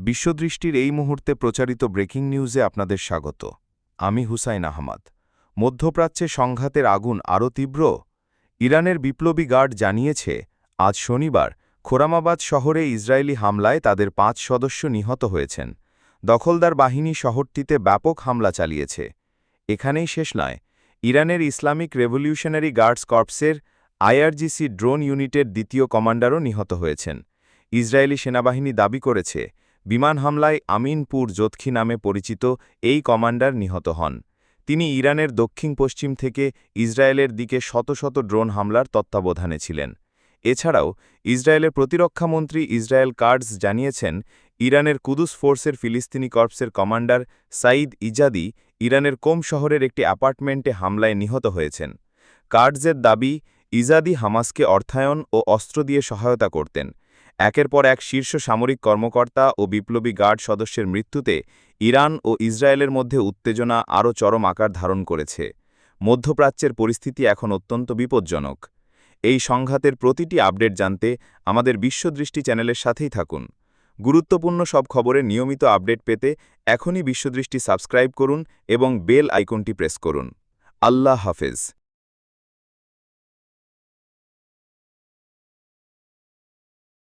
বিশ্বদৃষ্টির এই মুহূর্তে প্রচারিত ব্রেকিং নিউজে আপনাদের স্বাগত। আমি হুসাইন আহমদ। মধ্যপ্রাচ্যে সংঘাতের আগুন আরও তীব্র। ইরানের বিপ্লবী গার্ড জানিয়েছে, আজ শনিবার খোরামাবাদ শহরে ইসরায়েলি হামলায় তাদের ৫ সদস্য নিহত হয়েছেন। দখলদার বাহিনী শহরটিতে ব্যাপক হামলা চালিয়েছে। এখানেই শেষ নয়, ইরানের ইসলামিক রেভলিউশনারি গার্ডস কর্পসের আইআরজিসি ড্রোন ইউনিটের দ্বিতীয় কমান্ডারও নিহত হয়েছেন। ইসরায়েলি সেনাবাহিনী দাবি করেছে, বিমান হামলায় আমিনপুর জোতখি নামে পরিচিত এই কমান্ডার নিহত হন। তিনি ইরানের দক্ষিণ-পশ্চিম থেকে ইসরায়েলের দিকে শত শত ড্রোন হামলার তত্ত্বাবধানে ছিলেন। এছাড়াও ইসরায়েলের প্রতিরক্ষামন্ত্রী ইসরায়েল কাটজ জানিয়েছেন, ইরানের কুদুস ফোর্সের ফিলিস্তিনি কর্পসের কমান্ডার সাঈদ ইজাদি ইরানের কোম শহরের একটি অ্যাপার্টমেন্টে হামলায় নিহত হয়েছেন। কাটজের দাবি, ইজাদি হামাসকে অর্থায়ন ও অস্ত্র দিয়ে সহায়তা করতেন। একের পর এক শীর্ষ সামরিক কর্মকর্তা ও বিপ্লবী গার্ড সদস্যের মৃত্যুতে ইরান ও ইসরায়েলের মধ্যে উত্তেজনা আরও চরম আকার ধারণ করেছে। মধ্যপ্রাচ্যের পরিস্থিতি এখন অত্যন্ত বিপজ্জনক। এই সংঘাতের প্রতিটি আপডেট জানতে আমাদের বিশ্বদৃষ্টি চ্যানেলের সাথেই থাকুন। গুরুত্বপূর্ণ সব খবরের নিয়মিত আপডেট পেতে এখনই বিশ্বদৃষ্টি সাবস্ক্রাইব করুন এবং বেল আইকনটি প্রেস করুন। আল্লাহ হাফেজ।